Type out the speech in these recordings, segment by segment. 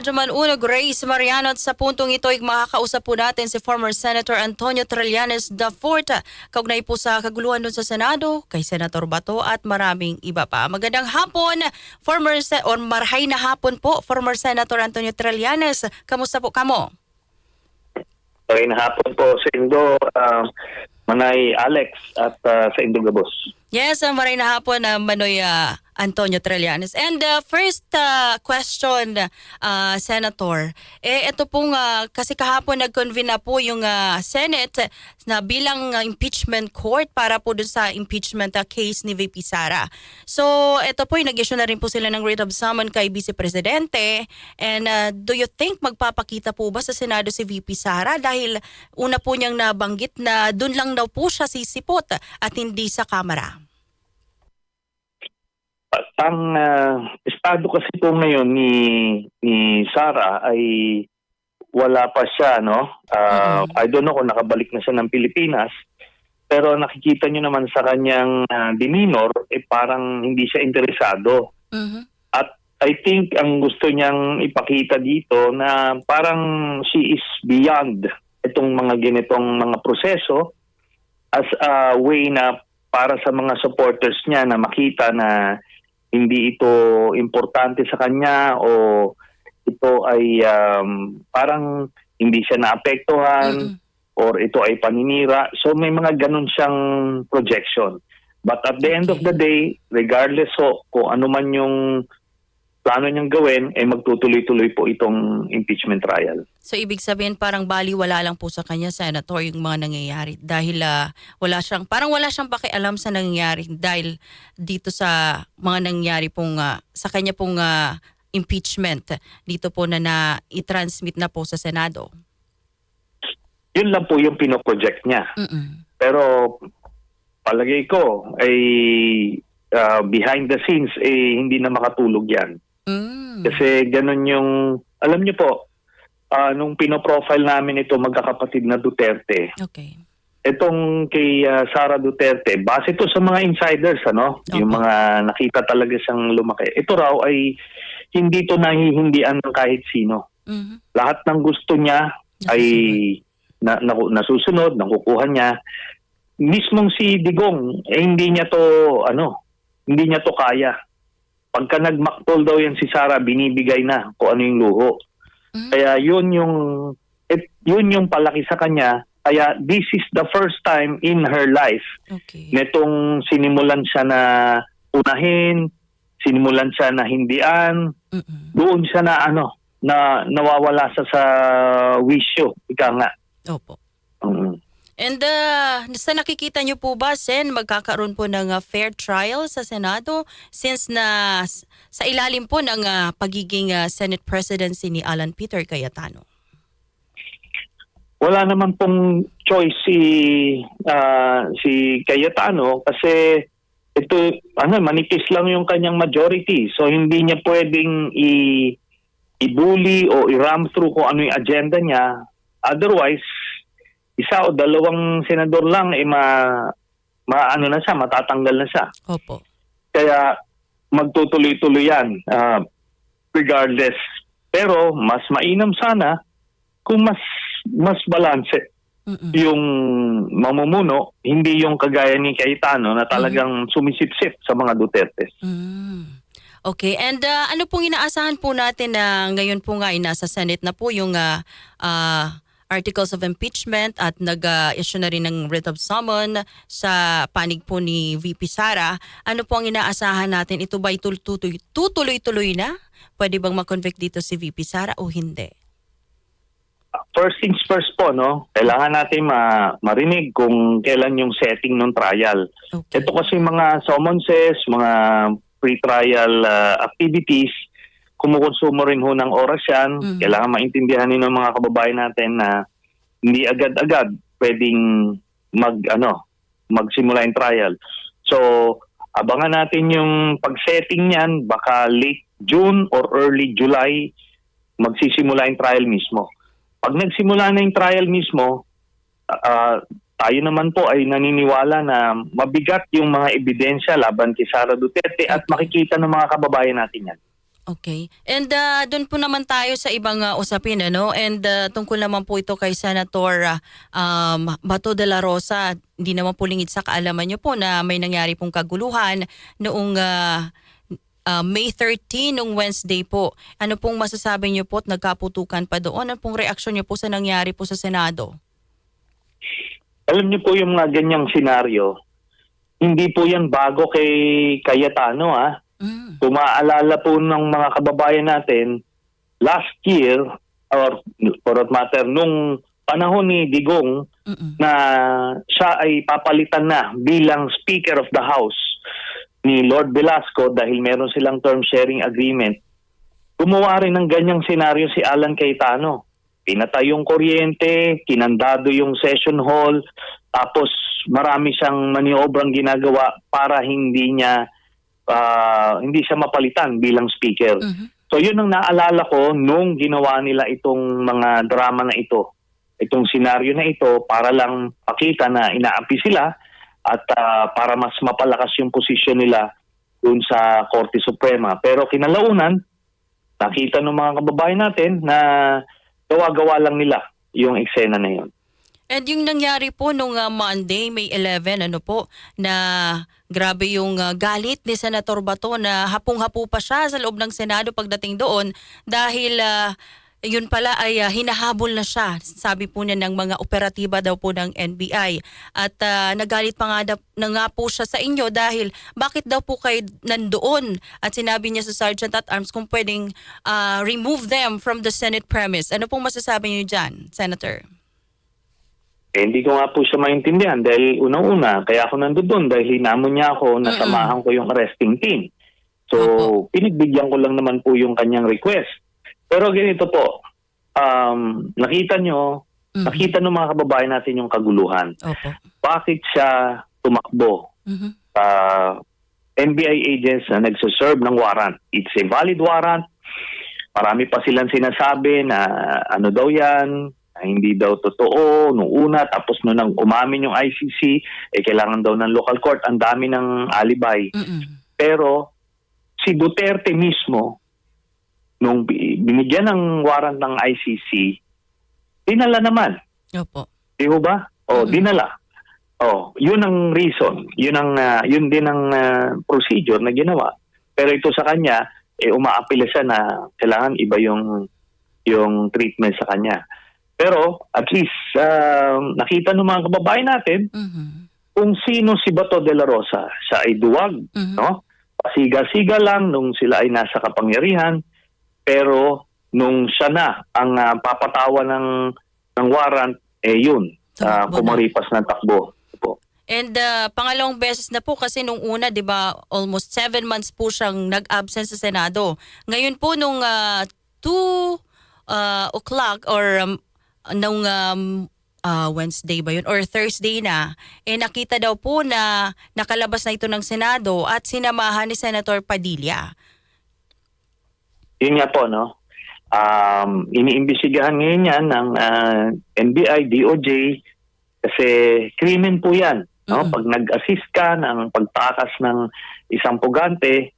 Radyo Manunog, Reyes Mariano, at sa puntong ito ay makakausap po natin si former Senator Antonio Trillanes IV. Kaugnay po sa kaguluhan doon sa Senado, kay Senator Bato at maraming iba pa. Magandang hapon, marhay na hapon po, former Senator Antonio Trillanes. Kamusta po kamo? Magandang hapon po sa Indo, Manay Alex at sa Indo Gabos. Yes, maray na hapon na Manoy Antonio Trillanes. And first question, Senator. Ito pong kasi kahapon nag-convene na po yung Senate na bilang impeachment court para po dun sa impeachment case ni VP Sara. So ito po, nag-issue na rin po sila ng writ of summon kay Vice Presidente. And do you think magpapakita po ba sa Senado si VP Sara? Dahil una po niyang nabanggit na dun lang daw po siya sisipot at hindi sa Kamara. Ang estado kasi po ngayon ni Sara ay wala pa siya, no? I don't know kung nakabalik na siya ng Pilipinas, pero nakikita niyo naman sa kanyang demeanor, parang hindi siya interesado. At I think ang gusto niyang ipakita dito na parang she is beyond itong mga ganitong mga proseso as a way na para sa mga supporters niya na makita na hindi ito importante sa kanya o ito ay parang hindi siya naapektuhan or ito ay paninira. So may mga ganun siyang projection. But at the end of the day, regardless kung ano man yung plano niyang gawin, magtutuloy-tuloy po itong impeachment trial. So ibig sabihin parang baliwala lang po sa kanya, Senator, yung mga nangyayari dahil wala siyang pakialam sa nangyayari dahil dito sa mga nangyayari pong sa kanya pong impeachment dito po na i-transmit na po sa Senado. Yun lang po yung pinoproject niya. Pero palagay ko ay behind the scenes hindi na makatulog yan. Kasi ganun yung, alam niyo po, nung pinoprofile namin ito magkakapatid na Duterte. Okay. Itong kay Sara Duterte, base ito sa mga insiders, ano? Okay. Yung mga nakita talaga siyang lumaki. Ito raw ay hindi ito nahihindian ng kahit sino. Lahat ng gusto niya ay nasusunod, nakukuha niya. Mismong si Digong, hindi niya to kaya. Pagka nagmaktol daw yan si Sara, binibigay na kung ano yung luho. Kaya yun yung palaki sa kanya. Kaya this is the first time in her life netong sinimulan siya na unahin, sinimulan siya na hindian, doon siya na na nawawala sa wisyo. Ika nga. Opo. And sa nakikita niyo po ba, Sen, magkakaroon po ng fair trial sa Senado since na sa ilalim po ng pagiging Senate presidency ni Alan Peter Cayetano? Wala naman pong choice si Cayetano kasi ito manipis lang yung kanyang majority. So hindi niya pwedeng i-bully o i-ram through kung ano yung agenda niya. Otherwise, isa o dalawang senador lang matatanggal na siya. Opo. Kaya magtutuloy-tuloy yan regardless. Pero mas mainam sana kung mas balanse yung mamumuno, hindi yung kagaya ni Cayetano na talagang sumisipsip sa mga Duterte. Okay, and ano pong inaasahan po natin na ngayon po nga ay nasa Senate na po yung articles of impeachment at nag-issue na rin ng writ of summon sa panig po ni VP Sara. Ano po ang inaasahan natin? Ito ba tutuloy-tuloy na? Pwede bang ma-convict dito si VP Sara o hindi? First things first po, no? Kailangan natin marinig kung kailan yung setting ng trial. Okay. Ito kasi mga summonses, mga pre-trial activities, kumukonsumo rin ho ng oras yan. Kailangan maintindihan din ng mga kababayan natin na hindi agad-agad pwedeng magsimula yung trial. So, abangan natin yung pag-setting niyan, baka late June or early July magsisimula yung trial mismo. Pag nagsimula na yung trial mismo, tayo naman po ay naniniwala na mabigat yung mga ebidensya laban kay Sara Duterte at makikita ng mga kababayan natin yan. Okay. And doon po naman tayo sa ibang usapin, ano? And tungkol naman po ito kay Senator Bato de la Rosa. Hindi naman po lingid sa kaalaman niyo po na may nangyari pong kaguluhan noong May 13, nung Wednesday po. Ano pong masasabi niyo po at nagkaputukan pa doon? Ano pong reaksyon niyo po sa nangyari po sa Senado? Alam niyo po yung mga ganyang senaryo, hindi po yan bago kay Cayetano, ah. Kung maaalala po ng mga kababayan natin, last year, or for that matter, nung panahon ni Digong na siya ay papalitan na bilang Speaker of the House ni Lord Velasco dahil meron silang term sharing agreement, gumawa rin ng ganyang senaryo si Alan Cayetano. Pinatay yung kuryente, kinandado yung session hall, tapos marami siyang maniobrang ginagawa para hindi siya mapalitan bilang speaker. So yun ang naalala ko nung ginawa nila itong mga drama na ito, itong senaryo na ito para lang pakita na inaapi sila at para mas mapalakas yung posisyon nila dun sa Korte Suprema. Pero kinalaunan, nakita ng mga kababayan natin na gawa-gawa lang nila yung eksena na yun. And yung nangyari po nung Monday, May 11, ano po, na grabe yung galit ni Senator Bato na hapong-hapo pa siya sa loob ng Senado pagdating doon dahil yun pala ay hinahabol na siya. Sabi po niya ng mga operatiba daw po ng NBI. At nagalit pa nga po siya sa inyo dahil bakit daw po kayo nandoon? At sinabi niya sa Sergeant at Arms kung pwedeng remove them from the Senate premise. Ano pong masasabi niyo dyan, Senator? Hindi ko nga po siya maintindihan dahil unang-una, kaya ako nandoon dahil hinamon niya ako na samahan ko yung arresting team. So, pinagbigyan ko lang naman po yung kanyang request. Pero ganito po, nakita ng mga kababayan natin yung kaguluhan. Opo. Bakit siya tumakbo? NBI agents na nagsaserve ng warrant. It's a valid warrant. Marami pa silang sinasabi na ano daw yan, hindi daw totoo nung una, tapos nung umamin yung ICC, kailangan daw ng local court, ang dami ng alibay. Pero si Duterte mismo, nung binigyan ng warrant ng ICC, dinala naman. Opo. Di ho ba? Dinala. Yun ang reason. Yun din ang procedure na ginawa. Pero ito sa kanya, umaapila siya na kailangan iba yung treatment sa kanya. Pero at least nakita ng mga kababayan natin kung sino si Bato de la Rosa. Siya ay duwag, no? Pasiga-siga lang nung sila ay nasa kapangyarihan, pero nung siya na ang papatawa ng warrant, yun, kumaripas ng takbo. And pangalawang beses na po kasi nung una, 'di ba, almost 7 months po siyang nag-absent sa Senado. Ngayon po nung 2 o'clock or nung Wednesday ba yun or Thursday na, nakita daw po na nakalabas na ito ng Senado at sinamahan ni Senator Padilla. Yun nga po, no? Iniimbestigahan ngayon yan ng NBI, DOJ, kasi krimen po yan. No? Pag nag-assist ka ng pagtakas ng isang pugante,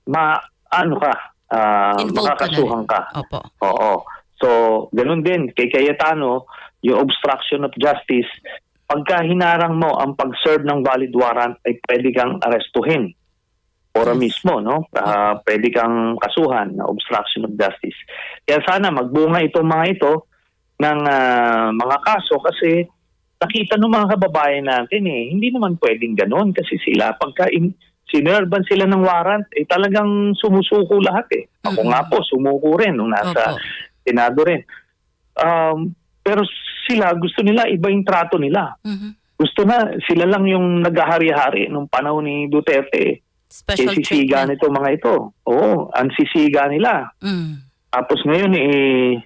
makakasuhan ka. Opo. Oo. So, ganun din, kay Cayetano, yung obstruction of justice, pagka hinarang mo ang pag-serve ng valid warrant, ay pwede kang arestuhin. Ora mismo, no? Pwede kang kasuhan na obstruction of justice. Kaya sana magbunga itong mga ito ng mga kaso kasi nakita ng mga kababayan natin hindi naman pwedeng ganun kasi sila, pagka sinerban sila ng warrant, talagang sumusuko lahat Ako nga po, sumuko rin nung nasa Senado rin. Pero sila, gusto nila, iba yung trato nila. Gusto na, sila lang yung naghahari-hari nung panahon ni Duterte. Special sisiga nito mga ito. Oo, ang sisiga nila. Tapos ngayon,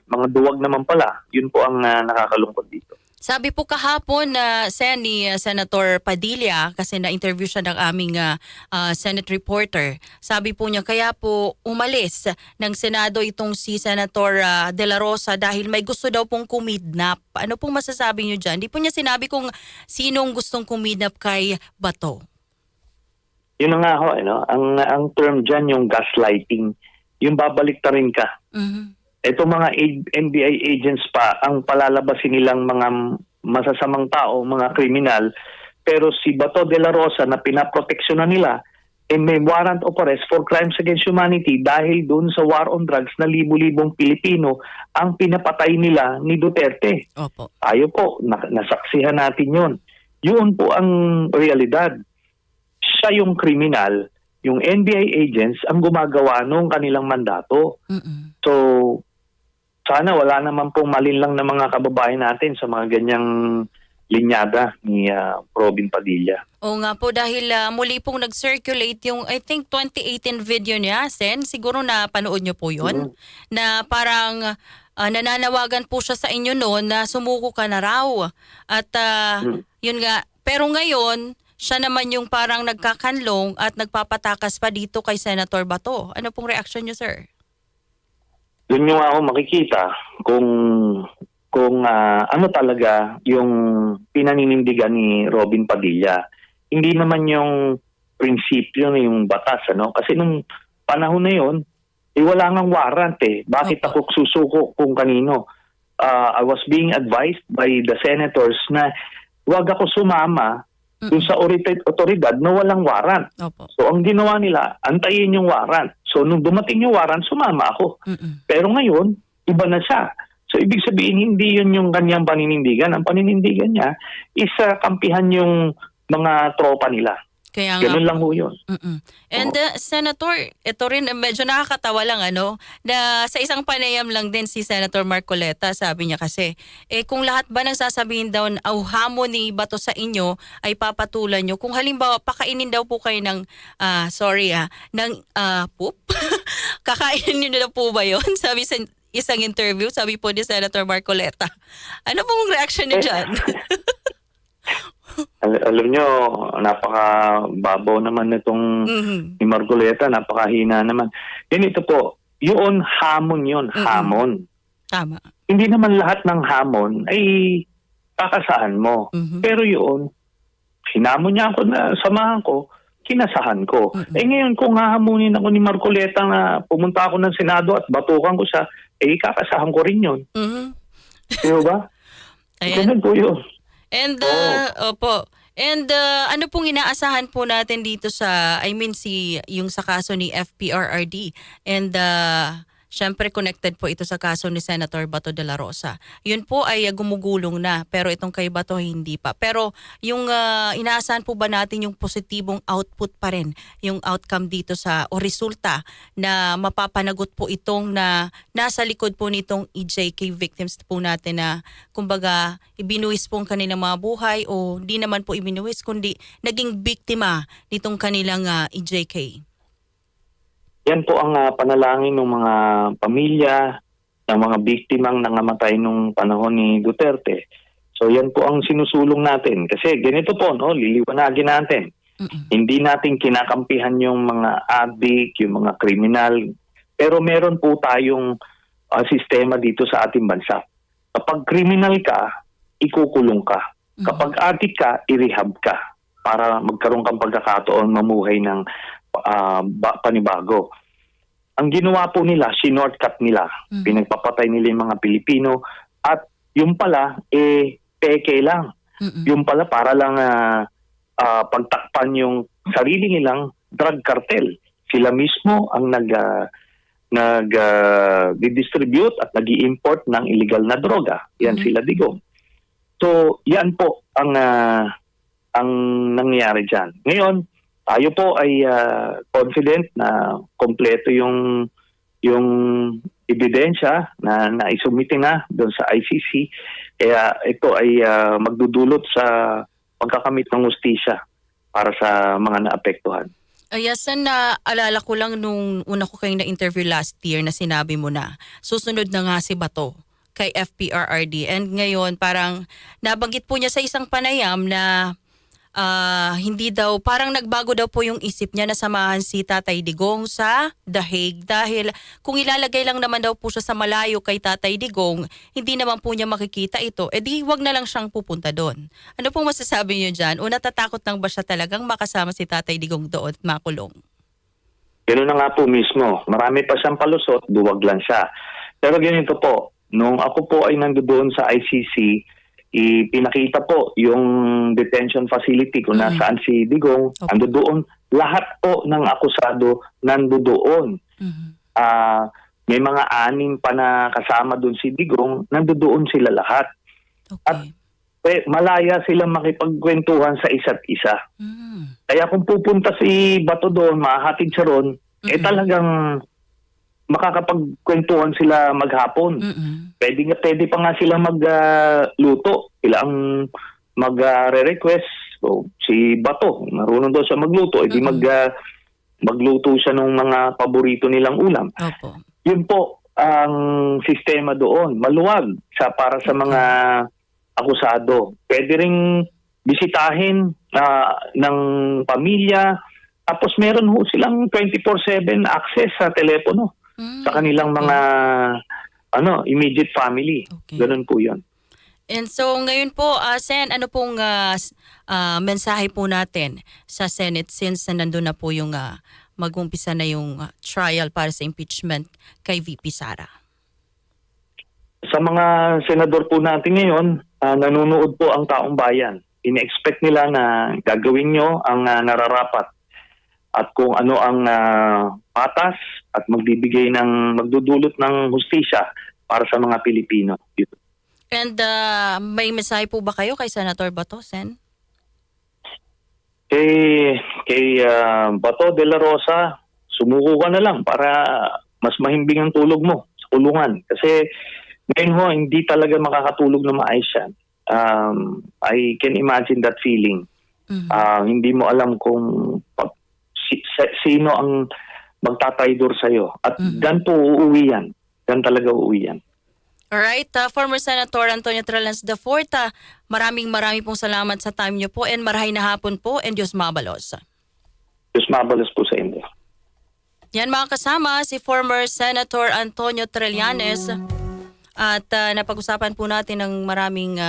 mga duwag naman pala. Yun po ang nakakalungkot dito. Sabi po kahapon na ni Senator Padilla, kasi na-interview siya ng aming Senate reporter, sabi po niya kaya po umalis ng Senado itong si Senator De La Rosa dahil may gusto daw pong kumidnap. Ano pong masasabi niyo dyan? Di po niya sinabi kung sinong gustong kumidnap kay Bato. Yun na nga ho, ano, ang term diyan yung gaslighting, yung babaliktarin ka. Mhm. Ito mga NBI agents pa ang palalabasin nilang mga masasamang tao, mga kriminal, pero si Bato de la Rosa na pinaproteksyonan nila may warrant of arrest for crimes against humanity dahil doon sa war on drugs na libu-libong Pilipino ang pinapatay nila ni Duterte. Opo. Tayo po, nasaksihan natin yun. Yun po ang realidad. Siya yung kriminal, yung NBI agents ang gumagawa nung kanilang mandato. Mm-mm. So, sana wala naman pong malinlang na mga kababayan natin sa mga ganyang linyada ni Robin Padilla. Oo nga po, dahil muli pong nag-circulate yung I think 2018 video niya, Sen. Siguro na panood niyo po yun. Na parang nananawagan po siya sa inyo noon na sumuko ka na raw. At yun nga, pero ngayon, siya naman yung parang nagkakanlong at nagpapatakas pa dito kay Senator Bato. Ano pong reaction niyo, sir? Doon nyo ako makikita kung ano talaga yung pinaninindigan ni Robin Padilla. Hindi naman yung prinsipyo na yung batas, ano? Kasi nung panahon na yon, wala ngang warrant eh. Bakit ako susuko kung kanino? I was being advised by the senators na wag ako sumama dun sa otoridad na walang warrant. Opo. So ang ginawa nila, antayin yung warrant. So nung dumating yung warrant, sumama ako. Pero ngayon, iba na siya. So ibig sabihin, hindi yun yung kanyang paninindigan. Ang paninindigan niya is kampihan yung mga tropa nila. Kaya nga Ganun po. lang ho yun. And Senator, ito rin medyo nakakatawa lang na sa isang panayam lang din si Senator Marcoleta, sabi niya kasi, kung lahat ba ng sasabihin daw au hamon ni Bato sa inyo ay papatulan nyo, kung halimbawa pakainin daw po kayo ng, ng poop, kakainin nyo na po ba yun? Sabi sa isang interview, sabi po ni Senator Marcoleta. Ano pong reaction niyo dyan? Alam nyo, napaka-babaw naman nitong ni Marcoleta, napakahina naman. Yan ito po, yun hamon yun, hamon. Tama. Hindi naman lahat ng hamon ay kakasahan mo. Pero yun, hinamon niya ako na samahan ko, kinasahan ko. Ngayon kung hahamunin ako ni Marcoleta na pumunta ako ng Senado at batukan ko siya, kakasahan ko rin yun. Di ba? Ayan. Ganun po yun. And opo. And ano pong inaasahan po natin dito sa yung sa kaso ni FPRRD, and syempre connected po ito sa kaso ni Senator Bato de la Rosa. Yun po ay gumugulong na, pero itong kay Bato hindi pa. Pero yung inaasahan po ba natin yung positibong output pa rin, yung outcome dito o resulta na mapapanagot po itong na nasa likod po nitong EJK victims po natin na kumbaga ibinuwis po ang kanilang mga buhay o di naman po ibinuwis kundi naging biktima nitong kanilang EJK. Yan po ang panalangin ng mga pamilya, ng mga biktimang nangamatay nung panahon ni Duterte. So yan po ang sinusulong natin. Kasi ganito po, liliwanagin natin. Hindi natin kinakampihan yung mga addict, yung mga kriminal. Pero meron po tayong sistema dito sa ating bansa. Kapag kriminal ka, ikukulong ka. Kapag addict ka, i-rehab ka para magkaroon kang pagkakataon mamuhay ng panibago. Ang ginawa po nila, shortcut nila. Pinagpapatay nila yung mga Pilipino at yung pala, peke lang. Yung pala para lang pagtakpan yung sarili nilang drug cartel. Sila mismo ang nag-distribute at nag-i-import ng illegal na droga. Yan sila digong. So, yan po ang nangyayari dyan. Ngayon, tayo po ay confident na kompleto yung ebidensya na naisumite na doon sa ICC. Kaya ito ay magdudulot sa pagkakamit ng hustisya para sa mga naapektuhan. Yes, naalala ko lang nung una ko kayong na-interview last year na sinabi mo na susunod na nga si Bato kay FPRRD. And ngayon parang nabanggit po niya sa isang panayam na hindi daw, parang nagbago daw po yung isip niya na samahan si Tatay Digong sa The Hague dahil kung ilalagay lang naman daw po siya sa malayo kay Tatay Digong, hindi naman po niya makikita ito, di wag na lang siyang pupunta doon. Ano pong masasabi niyo dyan? O natatakot lang ba siya talagang makasama si Tatay Digong doon at makulong? Ganoon na nga po mismo. Marami pa siyang palusot, duwag lang siya. Pero ganito po, nung ako po ay nandoon sa ICC, ipinakita po yung detention facility kung nasaan si Digong, Okay. ando doon. Lahat po ng akusado nando doon. May mga 6 pa na kasama doon si Digong, nando doon sila lahat. Okay. Malaya silang makipagkwentuhan sa isa't isa. Mm. Kaya kung pupunta si Bato doon, mahahatid siya ron, talagang makakapagkwentuhan sila maghapon. Mm-mm. Pwede pa nga sila magluto. Sila ang magre-request. So, si Bato, marunong daw siya magluto. Magluto siya ng mga paborito nilang ulam. Opo. Yun po ang sistema doon. Maluwag para sa mga akusado. Pwede ring bisitahin ng pamilya. Tapos meron ho silang 24/7 access sa telepono sa kanilang mga immediate family. Okay. Ganun po 'yon. And so ngayon po, Sen, ano pong mensahe po natin sa Senate since nandun na po yung mag-umpisa na yung trial para sa impeachment kay VP Sara? Sa mga senador po natin ngayon, nanonood po ang taong bayan. Ine-expect nila na gagawin nyo ang nararapat at kung ano ang patas at magdudulot ng hustisya para sa mga Pilipino. And may mensahe po ba kayo kay Senator Bato, Sen? Kay Bato de la Rosa, sumuko ka na lang para mas mahimbing ang tulog mo sa kulungan. Kasi ngayon ho, hindi talaga makakatulog na maayos yan. I can imagine that feeling. Hindi mo alam kung sino ang magtataydor sa'yo. At dan po uuwi yan. Dan talaga uuwi yan. Alright, former Senator Antonio Trelans IV, maraming pong salamat sa time niyo po and marahay na hapon po and Diyos mabalos. Diyos mabalos po sa inyo. Yan mga kasama, si former Senator Antonio Trillanes at napag-usapan po natin ng maraming